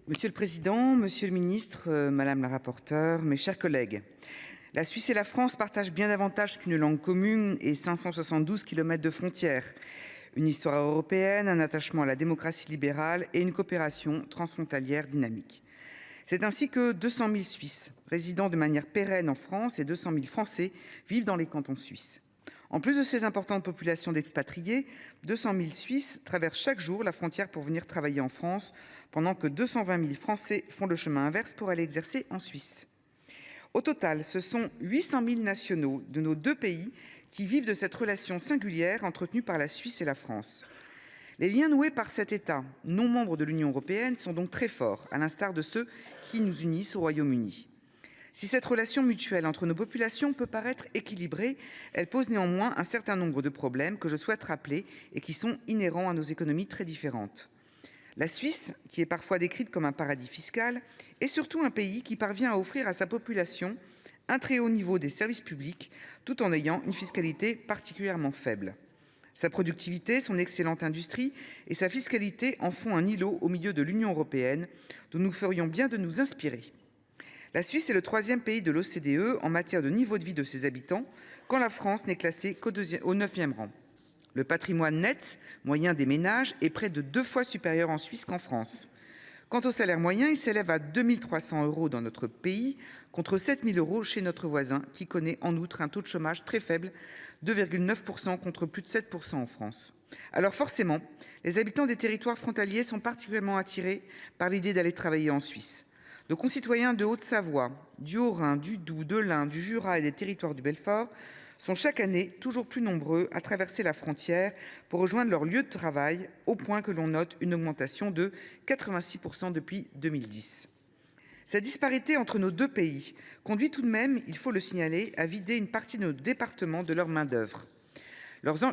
Monsieur le président, monsieur le ministre, madame la rapporteure, mes chers collègues, la Suisse et la France partagent bien davantage qu'une langue commune et 572 kilomètres de frontières, une histoire européenne, un attachement à la démocratie libérale et une coopération transfrontalière dynamique. C'est ainsi que 200 000 Suisses résident de manière pérenne en France et 200 000 Français vivent dans les cantons suisses. En plus de ces importantes populations d'expatriés, 200 000 Suisses traversent chaque jour la frontière pour venir travailler en France, pendant que 220 000 Français font le chemin inverse pour aller exercer en Suisse. Au total, ce sont 800 000 nationaux de nos deux pays qui vivent de cette relation singulière entretenue par la Suisse et la France. Les liens noués par cet État, non membre de l'Union européenne, sont donc très forts, à l'instar de ceux qui nous unissent au Royaume-Uni. Si cette relation mutuelle entre nos populations peut paraître équilibrée, elle pose néanmoins un certain nombre de problèmes que je souhaite rappeler et qui sont inhérents à nos économies très différentes. La Suisse, qui est parfois décrite comme un paradis fiscal, est surtout un pays qui parvient à offrir à sa population un très haut niveau des services publics, tout en ayant une fiscalité particulièrement faible. Sa productivité, son excellente industrie et sa fiscalité en font un îlot au milieu de l'Union européenne dont nous ferions bien de nous inspirer. La Suisse est le 3e pays de l'OCDE en matière de niveau de vie de ses habitants, quand la France n'est classée qu'au 9e rang. Le patrimoine net moyen des ménages est près de 2 fois supérieur en Suisse qu'en France. Quant au salaire moyen, il s'élève à 2 300 € dans notre pays, contre 7 000 € chez notre voisin, qui connaît en outre un taux de chômage très faible, 2,9 % contre plus de 7 % en France. Alors forcément, les habitants des territoires frontaliers sont particulièrement attirés par l'idée d'aller travailler en Suisse. Nos concitoyens de Haute-Savoie, du Haut-Rhin, du Doubs, de l'Ain, du Jura et des territoires du Belfort sont chaque année toujours plus nombreux à traverser la frontière pour rejoindre leur lieu de travail, au point que l'on note une augmentation de 86 % depuis 2010. Cette disparité entre nos deux pays conduit tout de même, il faut le signaler, à vider une partie de nos départements de leur main-d'œuvre.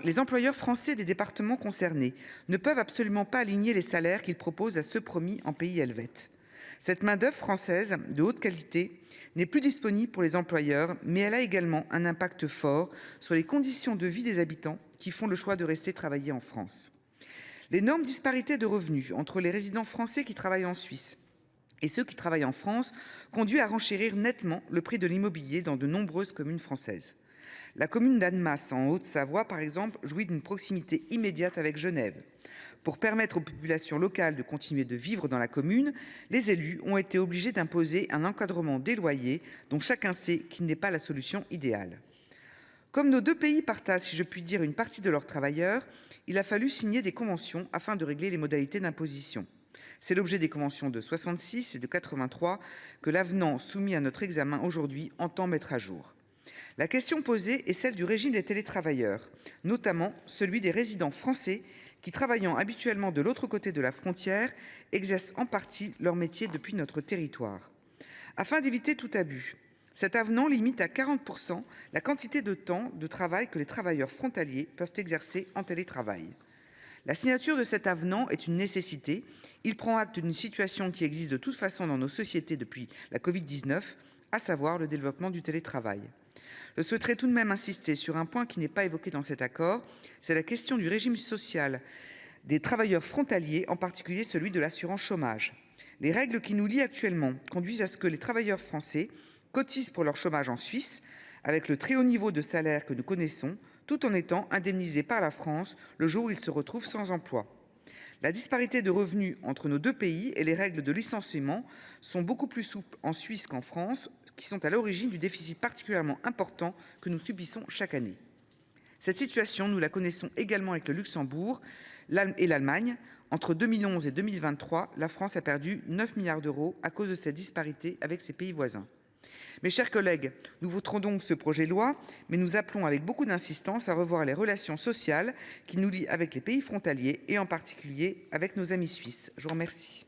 Les employeurs français des départements concernés ne peuvent absolument pas aligner les salaires qu'ils proposent à ceux promis en pays helvète. Cette main-d'œuvre française de haute qualité n'est plus disponible pour les employeurs, mais elle a également un impact fort sur les conditions de vie des habitants qui font le choix de rester travailler en France. L'énorme disparité de revenus entre les résidents français qui travaillent en Suisse et ceux qui travaillent en France conduit à renchérir nettement le prix de l'immobilier dans de nombreuses communes françaises. La commune d'Annemasse, en Haute-Savoie, par exemple, jouit d'une proximité immédiate avec Genève. Pour permettre aux populations locales de continuer de vivre dans la commune, les élus ont été obligés d'imposer un encadrement des loyers dont chacun sait qu'il n'est pas la solution idéale. Comme nos deux pays partagent, si je puis dire, une partie de leurs travailleurs, il a fallu signer des conventions afin de régler les modalités d'imposition. C'est l'objet des conventions de 66 et de 83 que l'avenant soumis à notre examen aujourd'hui entend mettre à jour. La question posée est celle du régime des télétravailleurs, notamment celui des résidents français qui, travaillant habituellement de l'autre côté de la frontière, exercent en partie leur métier depuis notre territoire. Afin d'éviter tout abus, cet avenant limite à 40 % la quantité de temps de travail que les travailleurs frontaliers peuvent exercer en télétravail. La signature de cet avenant est une nécessité. Il prend acte d'une situation qui existe de toute façon dans nos sociétés depuis la Covid-19, à savoir le développement du télétravail. Je souhaiterais tout de même insister sur un point qui n'est pas évoqué dans cet accord, c'est la question du régime social des travailleurs frontaliers, en particulier celui de l'assurance chômage. Les règles qui nous lient actuellement conduisent à ce que les travailleurs français cotisent pour leur chômage en Suisse, avec le très haut niveau de salaire que nous connaissons, tout en étant indemnisés par la France le jour où ils se retrouvent sans emploi. La disparité de revenus entre nos deux pays et les règles de licenciement sont beaucoup plus souples en Suisse qu'en France, qui sont à l'origine du déficit particulièrement important que nous subissons chaque année. Cette situation, nous la connaissons également avec le Luxembourg et l'Allemagne. Entre 2011 et 2023, la France a perdu 9 milliards d'euros à cause de cette disparité avec ses pays voisins. Mes chers collègues, nous voterons donc ce projet de loi, mais nous appelons avec beaucoup d'insistance à revoir les relations sociales qui nous lient avec les pays frontaliers et en particulier avec nos amis suisses. Je vous remercie.